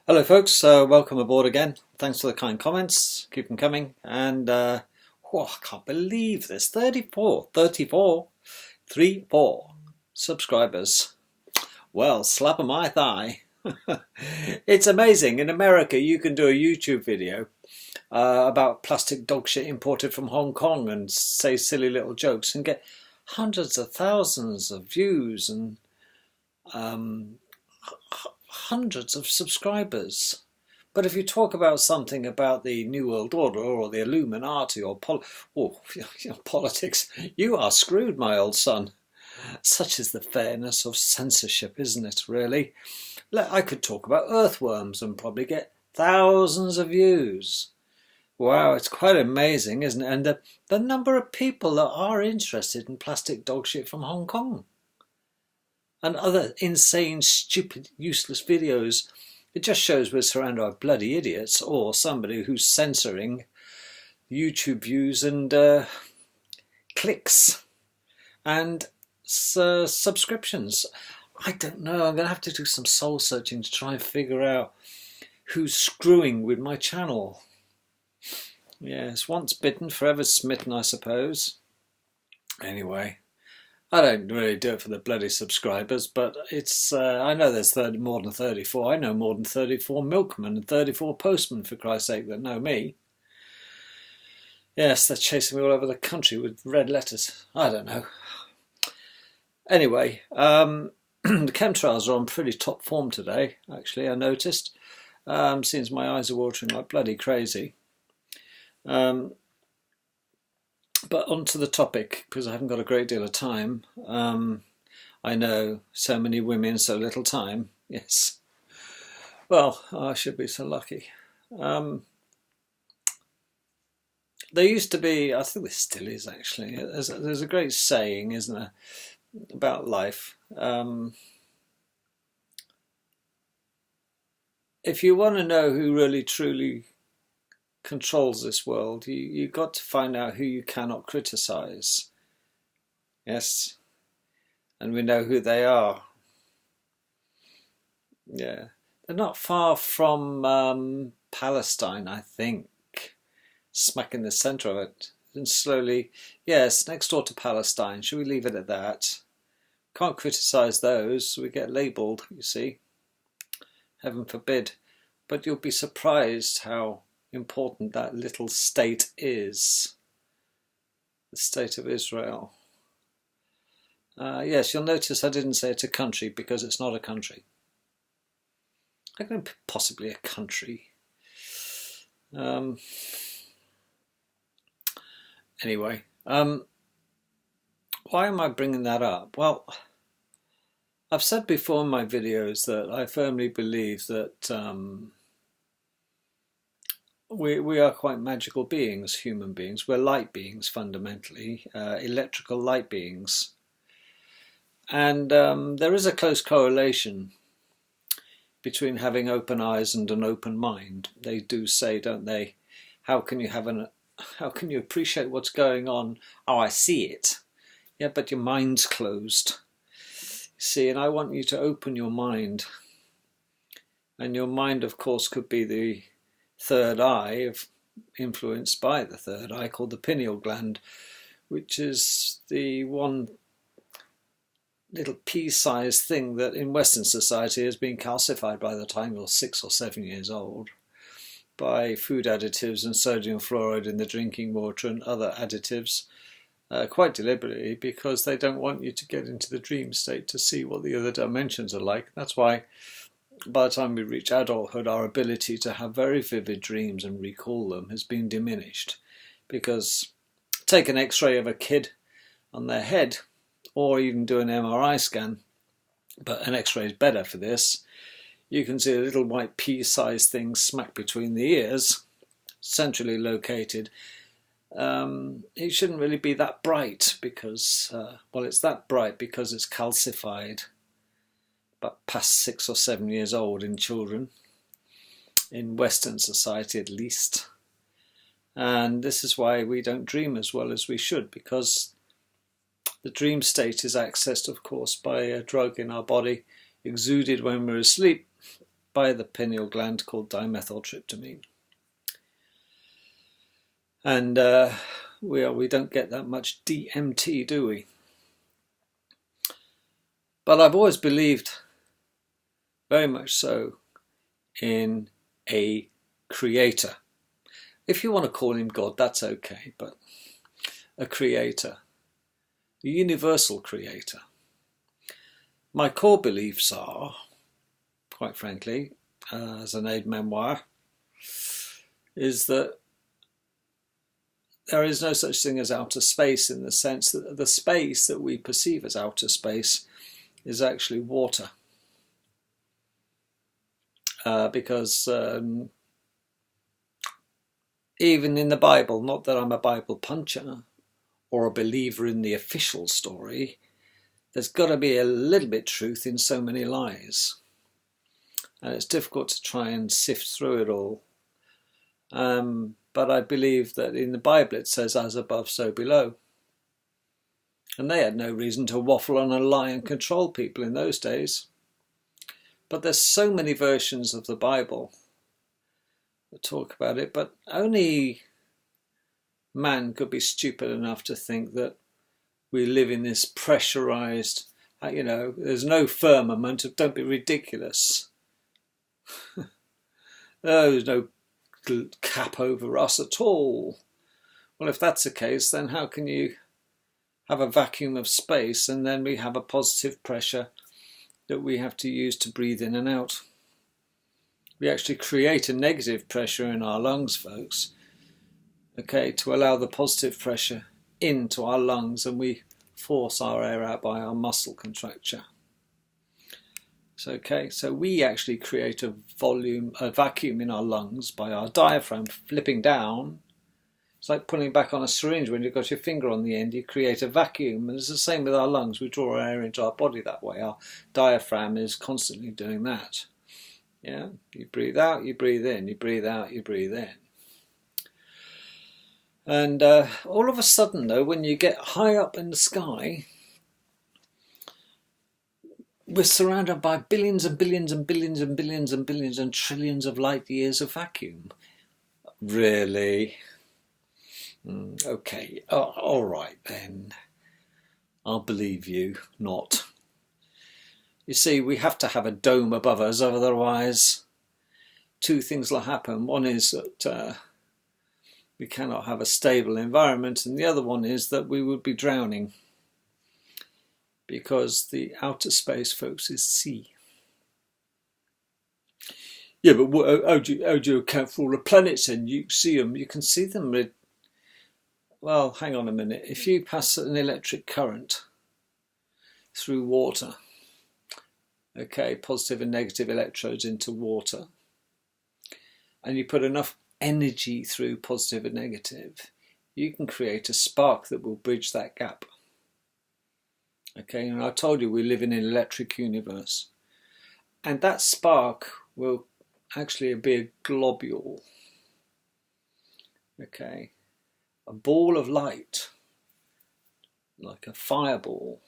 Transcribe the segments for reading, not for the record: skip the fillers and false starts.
Hello folks, welcome aboard again. Thanks for the kind comments, keep them coming. And I can't believe this, 34 subscribers. Well, slap on my thigh. It's amazing. In America you can do a YouTube video about plastic dog shit imported from Hong Kong and say silly little jokes and get hundreds of thousands of views and hundreds of subscribers. But if you talk about something about the New World Order or the Illuminati or politics, you are screwed, my old son. Such is the fairness of censorship, isn't it, really? I could talk about earthworms and probably get thousands of views. Wow, it's quite amazing, isn't it? And the number of people that are interested in plastic dog shit from Hong Kong and other insane, stupid, useless videos. It just shows we're surrounded by bloody idiots or somebody who's censoring YouTube views and clicks and subscriptions. I don't know. I'm going to have to do some soul searching to try and figure out who's screwing with my channel. Yes, once bitten, forever smitten, I suppose. Anyway, I don't really do it for the bloody subscribers, but it's I know there's more than 34. I know more than 34 milkmen and 34 postmen, for Christ's sake, that know me. Yes, they're chasing me all over the country with red letters. I don't know. Anyway, the chemtrails are on pretty top form today, actually, I noticed. Seems my eyes are watering like bloody crazy. But on to the topic, because I haven't got a great deal of time. I know, so many women, so little time. Yes. Well, I should be so lucky. There used to be, I think there still is actually, there's a great saying, isn't there, about life. If you want to know who really truly controls this world, you got to find out who you cannot criticize. Yes, and we know who they are. Yeah, they're not far from Palestine, I think, smack in the center of it, and slowly, yes, next door to Palestine. Should we leave it at that? Can't criticize those, we get labelled, you see. Heaven forbid. But you'll be surprised how important that little state is, the state of Israel. Yes, you'll notice I didn't say it's a country because it's not a country. How can it be possibly a country? Anyway, why am I bringing that up? Well, I've said before in my videos that I firmly believe that we are quite magical beings, human beings. We're light beings fundamentally, electrical light beings. And there is a close correlation between having open eyes and an open mind. They do say, don't they, how can you appreciate what's going on? Oh, I see it. Yeah, but your mind's closed. You see, and I want you to open your mind. And your mind, of course, could be the third eye, influenced by the third eye, called the pineal gland, which is the one little pea-sized thing that in Western society has been calcified by the time you're 6 or 7 years old by food additives and sodium fluoride in the drinking water and other additives, quite deliberately, because they don't want you to get into the dream state to see what the other dimensions are like. That's why by the time we reach adulthood, our ability to have very vivid dreams and recall them has been diminished. Because take an x-ray of a kid on their head, or even do an MRI scan, but an x-ray is better for this. You can see a little white pea-sized thing smack between the ears, centrally located. It shouldn't really be that bright because, well, it's that bright because it's calcified, but past 6 or 7 years old in children, in Western society at least. And this is why we don't dream as well as we should, because the dream state is accessed, of course, by a drug in our body, exuded when we're asleep, by the pineal gland called dimethyltryptamine. And we don't get that much DMT, do we? But I've always believed, very much so, in a creator. If you want to call him God, that's okay, but a creator, a universal creator. My core beliefs are, quite frankly, as an aide-memoire, is that there is no such thing as outer space, in the sense that the space that we perceive as outer space is actually water. Because even in the Bible, not that I'm a Bible puncher or a believer in the official story, there's got to be a little bit truth in so many lies. And it's difficult to try and sift through it all. But I believe that in the Bible it says, as above, so below. And they had no reason to waffle on and lie and control people in those days. But there's so many versions of the Bible that talk about it, but only man could be stupid enough to think that we live in this pressurized, there's no firmament, don't be ridiculous. There's no cap over us at all. Well, if that's the case, then how can you have a vacuum of space and then we have a positive pressure that we have to use to breathe in and out? We actually create a negative pressure in our lungs, folks, okay, to allow the positive pressure into our lungs, and we force our air out by our muscle contracture. So we actually create a vacuum in our lungs by our diaphragm flipping down. It's like pulling back on a syringe. When you've got your finger on the end, you create a vacuum. And it's the same with our lungs. We draw air into our body that way. Our diaphragm is constantly doing that. Yeah, you breathe out, you breathe in, you breathe out, you breathe in. And all of a sudden, though, when you get high up in the sky, we're surrounded by billions and billions and billions and billions and billions and trillions of light years of vacuum. Really? Okay, all right then. I'll believe you not. You see, we have to have a dome above us, otherwise two things will happen. One is that we cannot have a stable environment, and the other one is that we would be drowning, because the outer space, folks, is sea. Yeah, but how do you account for all the planets and you see them? You can see them with, well, hang on a minute. If you pass an electric current through water, okay, positive and negative electrodes into water, and you put enough energy through positive and negative, you can create a spark that will bridge that gap. Okay, and I told you we live in an electric universe. And that spark will actually be a globule. Okay, a ball of light, like a fireball.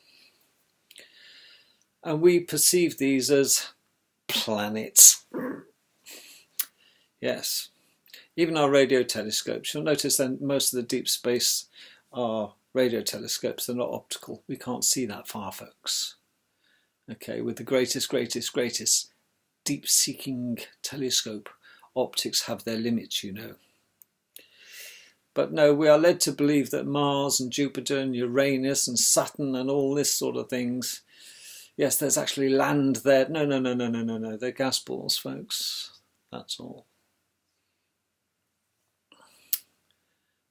And we perceive these as planets. Yes. Even our radio telescopes, you'll notice that most of the deep space are radio telescopes. They're not optical. We can't see that far, folks. Okay, with the greatest deep-seeking telescope, optics have their limits, you know. But no, we are led to believe that Mars and Jupiter and Uranus and Saturn and all this sort of things, yes, there's actually land there. No. They're gas balls, folks. That's all.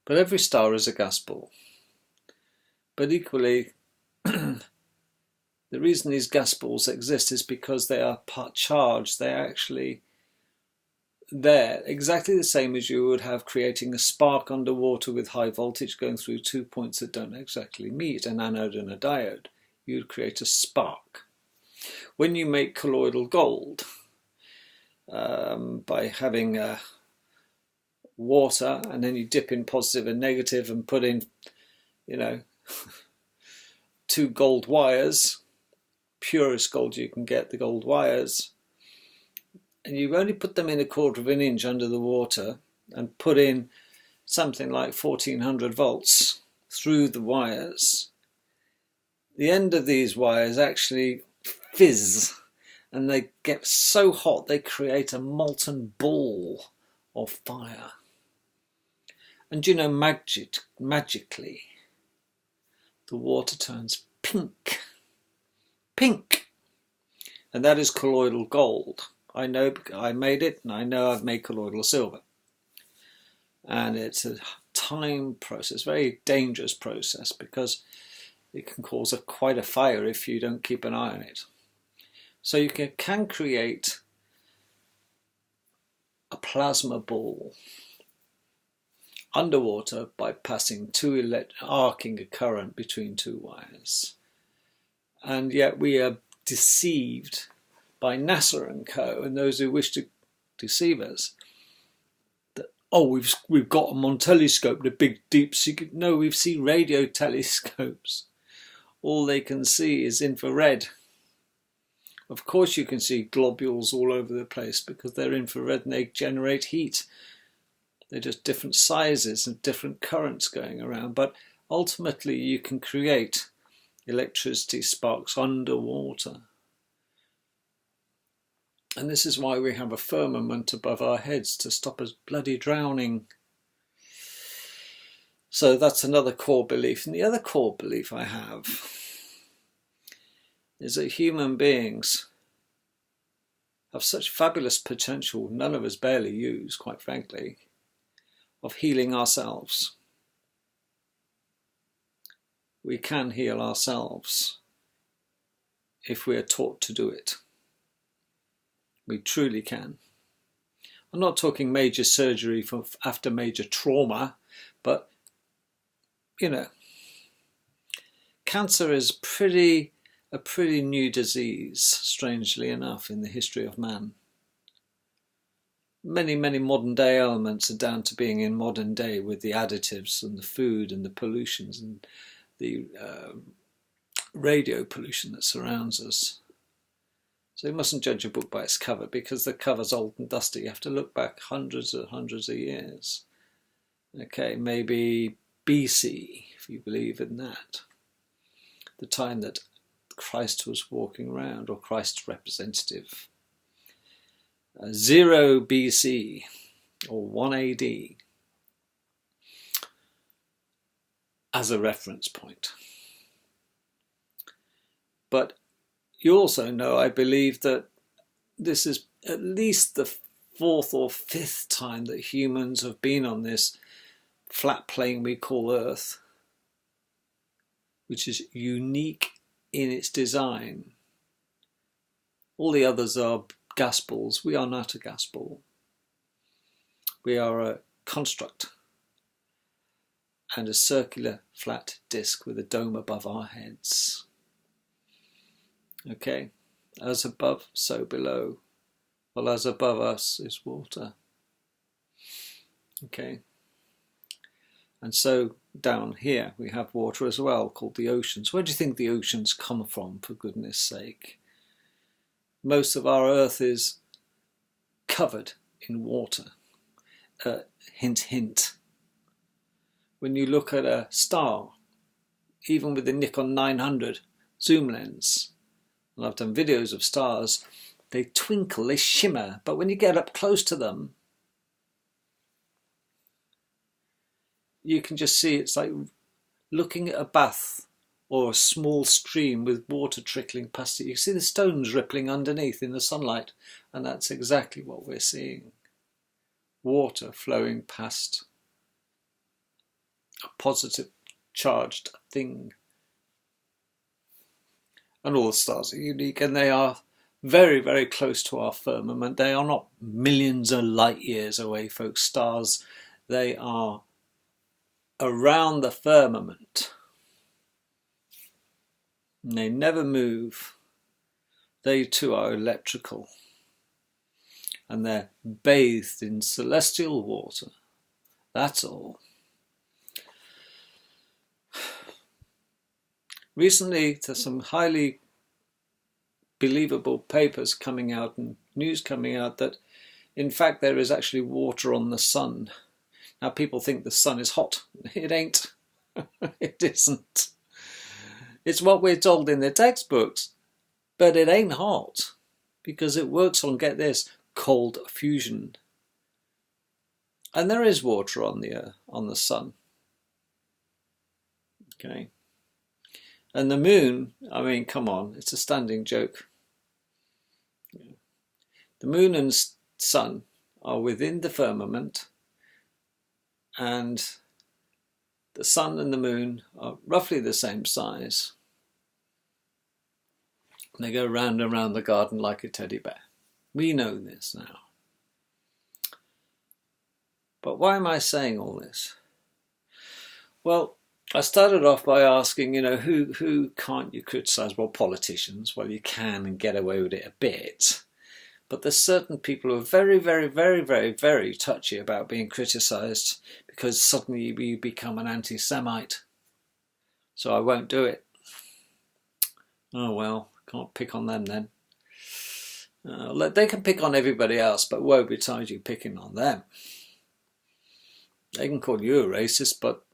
But every star is a gas ball. But equally, the reason these gas balls exist is because they are part charged. They're actually there, exactly the same as you would have creating a spark underwater with high voltage going through 2 points that don't exactly meet, an anode and a diode. You'd create a spark. When you make colloidal gold, by having water, and then you dip in positive and negative and put in, two gold wires, purest gold you can get, the gold wires, and you only put them in 1/4 of an inch under the water and put in something like 1400 volts through the wires, the end of these wires actually fizz, and they get so hot they create a molten ball of fire. And you know, magically, the water turns pink. Pink! And that is colloidal gold. I know I made it, and I know I've made colloidal silver. And it's a time process, very dangerous process, because it can cause quite a fire if you don't keep an eye on it. So you can create a plasma ball underwater by passing arcing a current between 2 wires. And yet we are deceived by NASA and co, and those who wish to deceive us, that, oh, we've got them on telescope, the big deep secret. No, we've seen radio telescopes. All they can see is infrared. Of course you can see globules all over the place because they're infrared and they generate heat. They're just different sizes and different currents going around, but ultimately you can create electricity sparks underwater. And this is why we have a firmament above our heads, to stop us bloody drowning. So that's another core belief. And the other core belief I have is that human beings have such fabulous potential, none of us barely use, quite frankly, of healing ourselves. We can heal ourselves if we are taught to do it. We truly can. I'm not talking major surgery after major trauma, but, you know, cancer is a pretty new disease, strangely enough, in the history of man. Many, many modern day ailments are down to being in modern day with the additives and the food and the pollutions and the radio pollution that surrounds us. So you mustn't judge a book by its cover, because the cover's old and dusty. You have to look back hundreds of years. Okay, maybe BC, if you believe in that. The time that Christ was walking around, or Christ's representative. 0 BC, or 1 AD, as a reference point. But you also know, I believe, that this is at least the 4th or 5th time that humans have been on this flat plane we call Earth, which is unique in its design. All the others are gas balls. We are not a gas ball. We are a construct and a circular flat disc with a dome above our heads. Okay, as above, so below. Well, as above us is water. Okay, and so down here we have water as well, called the oceans. Where do you think the oceans come from, for goodness sake? Most of our Earth is covered in water. Hint, hint. When you look at a star, even with the Nikon 900 zoom lens, and I've done videos of stars, they twinkle, they shimmer, but when you get up close to them, you can just see it's like looking at a bath or a small stream with water trickling past it. You see the stones rippling underneath in the sunlight, and that's exactly what we're seeing. Water flowing past a positive charged thing. And all the stars are unique, and they are very, very close to our firmament. They are not millions of light years away, folks. Stars, they are around the firmament. And they never move. They too are electrical. And they're bathed in celestial water. That's all. Recently, there's some highly believable papers coming out in news coming out that in fact there is actually water on the sun. Now people think the sun is hot. It ain't. It isn't. It's what we're told in the textbooks, but it ain't hot because it works on, get this, cold fusion. And there is water on the sun. Okay. And the moon, I mean, come on, it's a standing joke. The moon and sun are within the firmament, and the sun and the moon are roughly the same size. They go round and round the garden like a teddy bear. We know this now. But why am I saying all this? Well, I started off by asking, who can't you criticise? Well, politicians. Well, you can and get away with it a bit. But there's certain people who are very, very, very, very, very touchy about being criticised because suddenly you become an anti-Semite. So I won't do it. Oh well, can't pick on them then. They can pick on everybody else, but woe betide you picking on them. They can call you a racist, but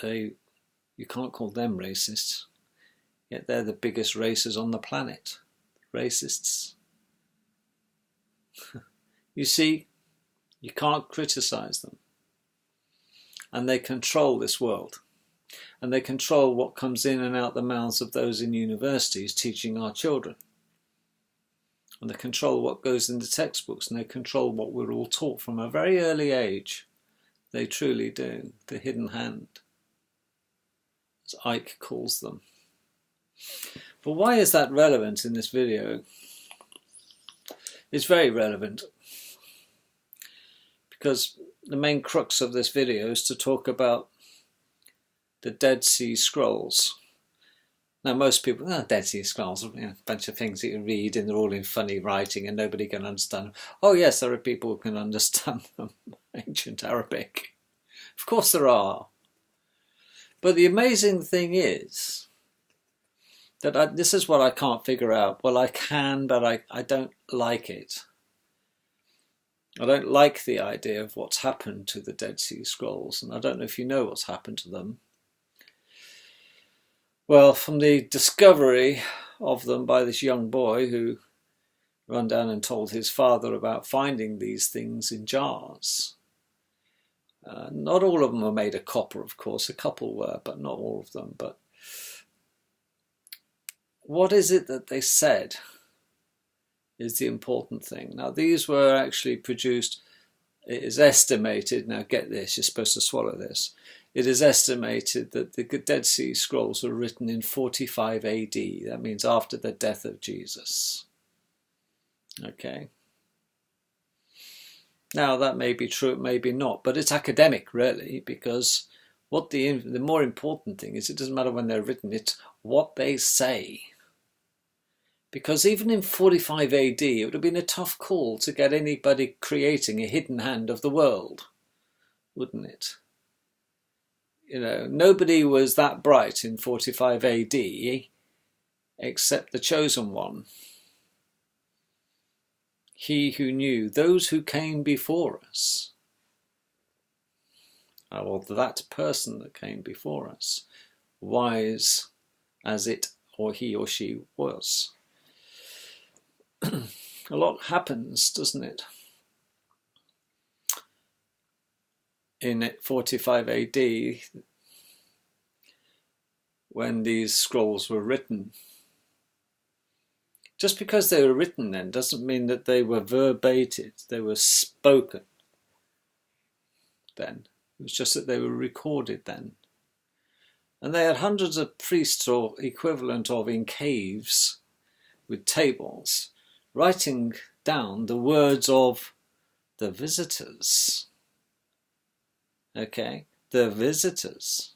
you can't call them racists. Yet they're the biggest racists on the planet. Racists. You see, you can't criticise them. And they control this world. And they control what comes in and out the mouths of those in universities teaching our children. And they control what goes in the textbooks, and they control what we're all taught from a very early age. They truly do. The hidden hand, as Ike calls them. But why is that relevant in this video? It's very relevant because the main crux of this video is to talk about the Dead Sea Scrolls. Now most people, Dead Sea Scrolls, a bunch of things that you read and they're all in funny writing and nobody can understand them. Oh yes, there are people who can understand them. Ancient Arabic. Of course there are. But the amazing thing is that this is what I can't figure out. Well, I can, but I don't like it. I don't like the idea of what's happened to the Dead Sea Scrolls, and I don't know if you know what's happened to them. Well, from the discovery of them by this young boy who ran down and told his father about finding these things in jars. Not all of them were made of copper, of course. A couple were, but not all of them. But what is it that they said is the important thing. Now, these were actually produced, it is estimated, now get this, you're supposed to swallow this, it is estimated that the Dead Sea Scrolls were written in 45 AD. That means after the death of Jesus. Okay. Now, that may be true, it may be not, but it's academic, really, because what the more important thing is, it doesn't matter when they're written, it's what they say. Because even in 45 AD, it would have been a tough call to get anybody creating a hidden hand of the world, wouldn't it? Nobody was that bright in 45 AD except the chosen one. He who knew those who came before us. Or that person that came before us, wise as it or he or she was. A lot happens, doesn't it? In 45 AD, when these scrolls were written. Just because they were written then doesn't mean that they were verbated, they were spoken then. It was just that they were recorded then. And they had hundreds of priests or equivalent of in caves with tables, writing down the words of the visitors. Okay, the visitors.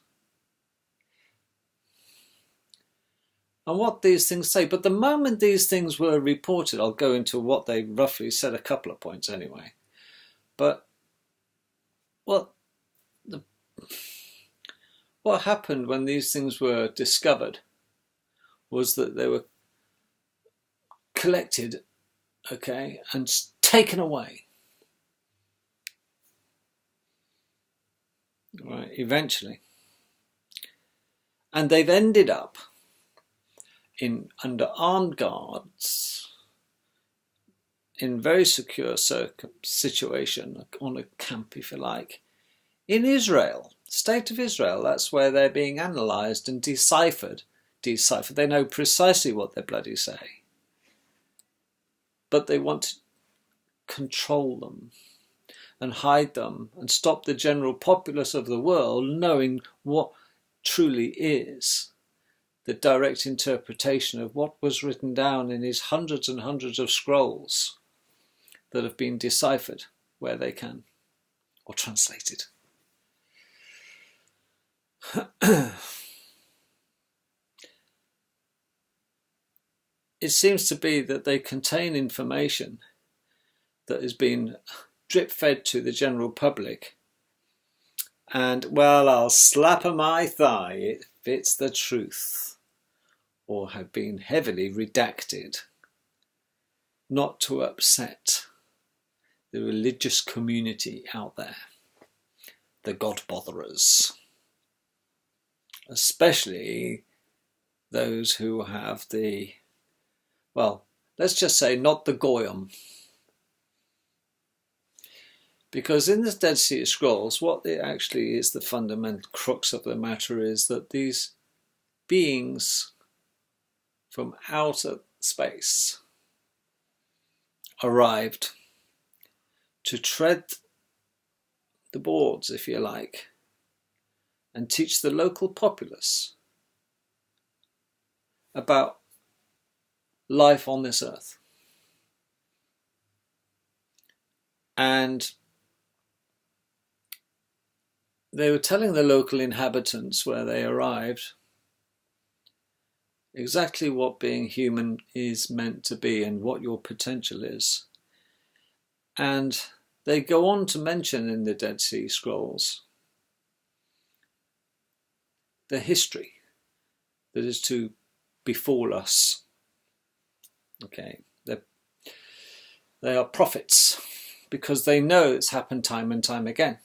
And what these things say. But the moment these things were reported, I'll go into what they roughly said, a couple of points anyway. But what happened when these things were discovered was that they were collected okay, and taken away. Right, eventually. And they've ended up under armed guards, in very secure situation, on a camp, if you like, in Israel, state of Israel. That's where they're being analysed and deciphered. They know precisely what they bloody say. But they want to control them and hide them and stop the general populace of the world knowing what truly is the direct interpretation of what was written down in his hundreds and hundreds of scrolls that have been deciphered where they can, or translated. It seems to be that they contain information that has been drip-fed to the general public, and, well, I'll slap on my thigh if it's the truth, or have been heavily redacted, not to upset the religious community out there, the God botherers, especially those who have the, well, let's just say not the Goyim. Because in the Dead Sea Scrolls, what it actually is, the fundamental crux of the matter is that these beings from outer space arrived to tread the boards, if you like, and teach the local populace about life on this earth. And they were telling the local inhabitants where they arrived exactly what being human is meant to be and what your potential is. And they go on to mention in the Dead Sea Scrolls the history that is to befall us. Okay, they are prophets because they know it's happened time and time again.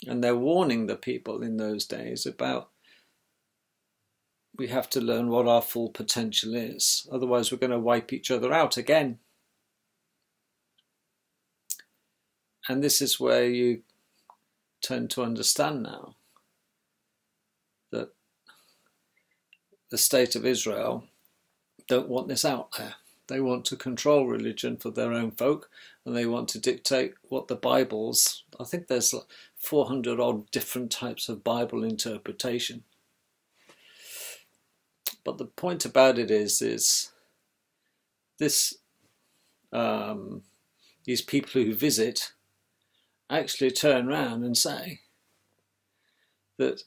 And they're warning the people in those days about we have to learn what our full potential is. Otherwise we're going to wipe each other out again. And this is where you tend to understand now that the state of Israel don't want this out there. They want to control religion for their own folk, and they want to dictate what the Bibles, I think there's 400 odd different types of Bible interpretation. But the point about it is this these people who visit actually turn around and say that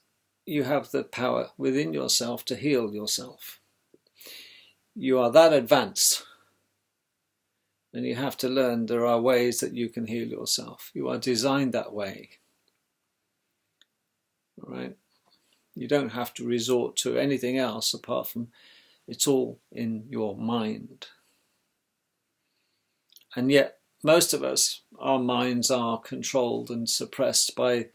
you have the power within yourself to heal yourself. You are that advanced, and you have to learn there are ways that you can heal yourself. You are designed that way. All right? You don't have to resort to anything else apart from it's all in your mind. And yet, most of us, our minds are controlled and suppressed by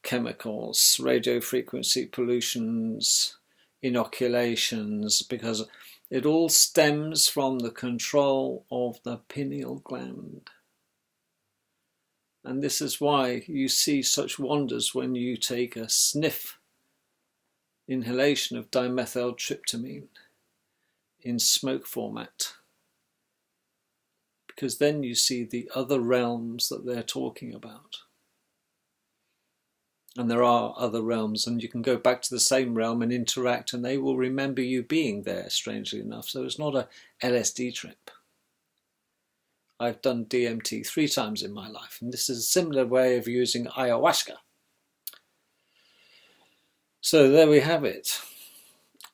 chemicals, radio frequency pollutions, inoculations, because it all stems from the control of the pineal gland. And this is why you see such wonders when you take a sniff inhalation of dimethyltryptamine in smoke format. Because then you see the other realms that they're talking about. And there are other realms, and you can go back to the same realm and interact, and they will remember you being there, strangely enough. So it's not a LSD trip. I've done DMT 3 times in my life, and this is a similar way of using ayahuasca. So there we have it.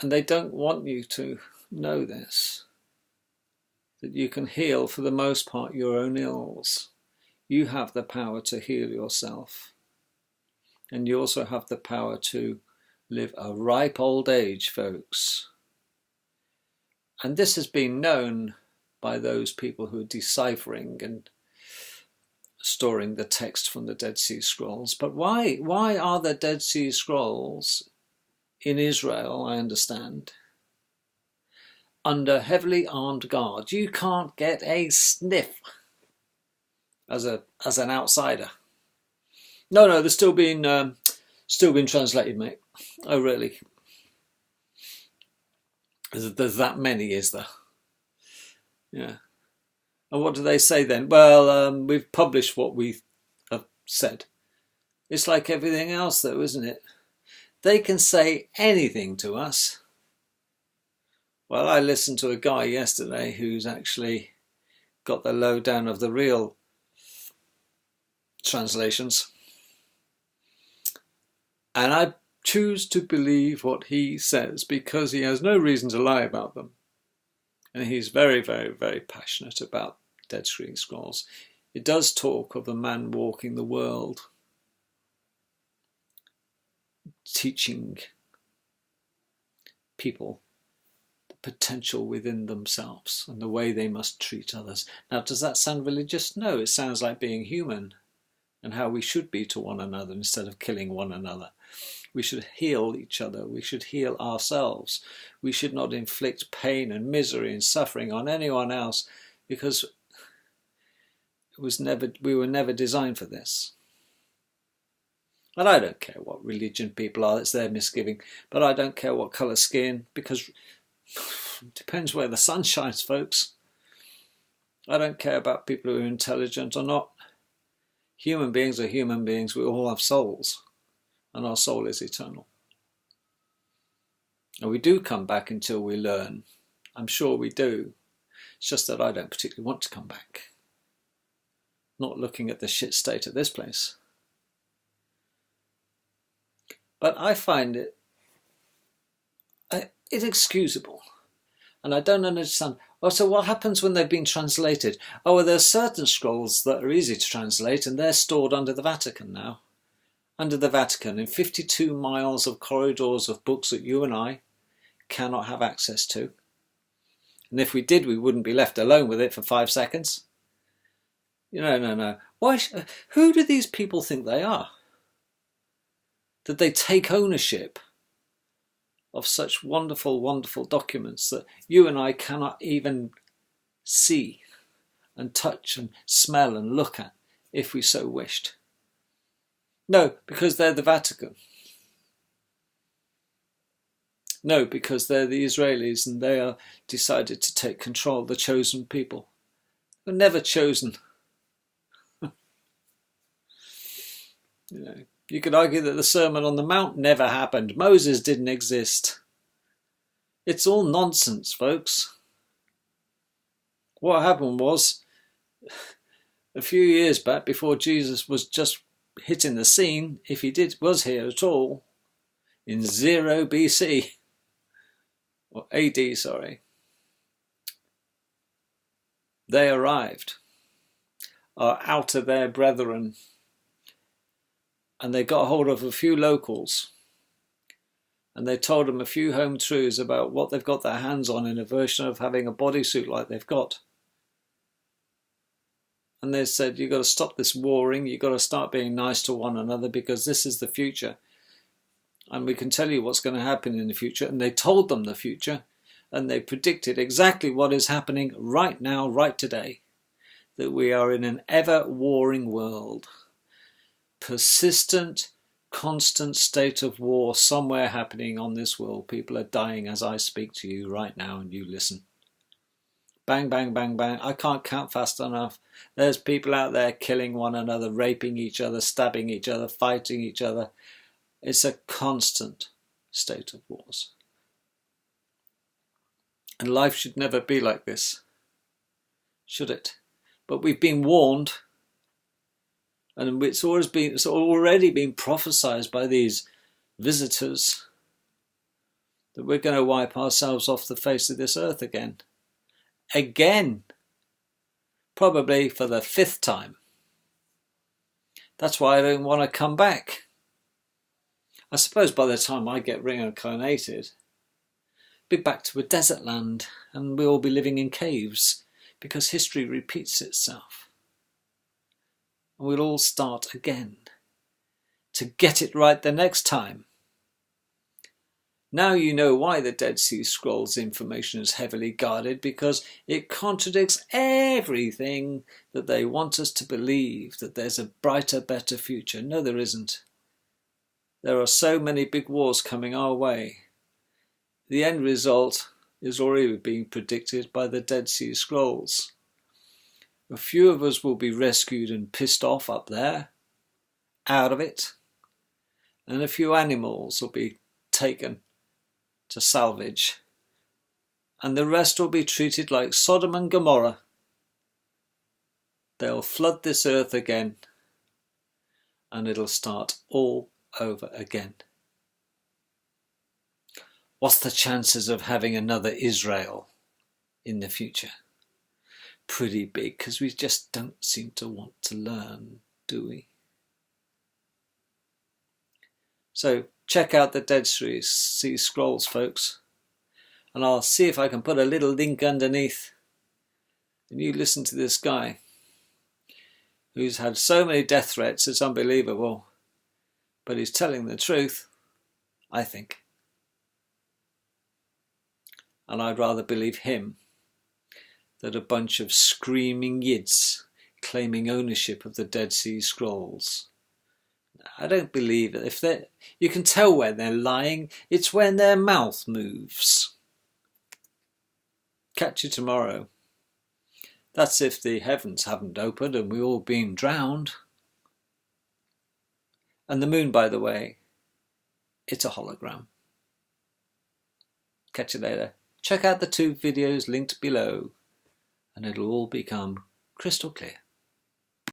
And they don't want you to know this, that you can heal, for the most part, your own ills. You have the power to heal yourself. And you also have the power to live a ripe old age, folks. And this has been known by those people who are deciphering and storing the text from the Dead Sea Scrolls. But why are the Dead Sea Scrolls in Israel, I understand, under heavily armed guard? You can't get a sniff as an outsider. No, they're still being translated, mate. Oh, really? There's that many, is there? Yeah. And what do they say then? Well, we've published what we have said. It's like everything else, though, isn't it? They can say anything to us. Well, I listened to a guy yesterday who's actually got the lowdown of the real translations. And I choose to believe what he says because he has no reason to lie about them. And he's very, very, very passionate about Dead Sea Scrolls. It does talk of a man walking the world, teaching people the potential within themselves and the way they must treat others. Now, does that sound religious? No, it sounds like being human and how we should be to one another instead of killing one another. We should heal each other. We should heal ourselves. We should not inflict pain and misery and suffering on anyone else because we were never designed for this. And I don't care what religion people are, it's their misgiving. But I don't care what colour skin, because it depends where the sun shines, folks. I don't care about people who are intelligent or not. Human beings are human beings. We all have souls. And our soul is eternal. And we do come back until we learn. I'm sure we do. It's just that I don't particularly want to come back. Not looking at the shit state of this place. But I find it inexcusable. And I don't understand. Oh, so what happens when they've been translated? Oh, well, there's certain scrolls that are easy to translate and they're stored under the Vatican now. Under the Vatican, in 52 miles of corridors of books that you and I cannot have access to. And if we did, we wouldn't be left alone with it for 5 seconds. No. Why? Who do these people think they are? That they take ownership of such wonderful, wonderful documents that you and I cannot even see and touch and smell and look at if we so wished. No, because they're the Vatican. No, because they're the Israelis and they are decided to take control, the chosen people. They're never chosen. You could argue that the Sermon on the Mount never happened. Moses didn't exist. It's all nonsense, folks. What happened was, a few years back, before Jesus was just hitting the scene, if he was here at all, in 0 BC, or AD, sorry, they arrived, are out of their brethren, and they got hold of a few locals, and they told them a few home truths about what they've got their hands on in a version of having a bodysuit like they've got. And they said, you've got to stop this warring, you've got to start being nice to one another because this is the future. And we can tell you what's going to happen in the future. And they told them the future, and they predicted exactly what is happening right now, right today. That we are in an ever-warring world. Persistent, constant state of war somewhere happening on this world. People are dying as I speak to you right now and you listen. Bang, bang, bang, bang. I can't count fast enough. There's people out there killing one another, raping each other, stabbing each other, fighting each other. It's a constant state of wars. And life should never be like this, should it? But we've been warned, and it's already been prophesied by these visitors that we're going to wipe ourselves off the face of this earth again. Again, probably for the 5th time. That's why I don't want to come back. I suppose by the time I get reincarnated, be back to a desert land and we'll all be living in caves, because history repeats itself. And we'll all start again to get it right the next time. Now you know why the Dead Sea Scrolls information is heavily guarded, because it contradicts everything that they want us to believe, that there's a brighter, better future. No, there isn't. There are so many big wars coming our way. The end result is already being predicted by the Dead Sea Scrolls. A few of us will be rescued and pissed off up there, out of it, and a few animals will be taken to salvage, and the rest will be treated like Sodom and Gomorrah. They'll flood this earth again, and it'll start all over again. What's the chances of having another Israel in the future? Pretty big, because we just don't seem to want to learn, do we? So check out the Dead Sea Scrolls, folks, and I'll see if I can put a little link underneath. And you listen to this guy who's had so many death threats, it's unbelievable, but he's telling the truth, I think. And I'd rather believe him than a bunch of screaming yids claiming ownership of the Dead Sea Scrolls. I don't believe it. You can tell when they're lying. It's when their mouth moves. Catch you tomorrow. That's if the heavens haven't opened and we've all been drowned. And the moon, by the way, it's a hologram. Catch you later. Check out the 2 videos linked below, and it'll all become crystal clear.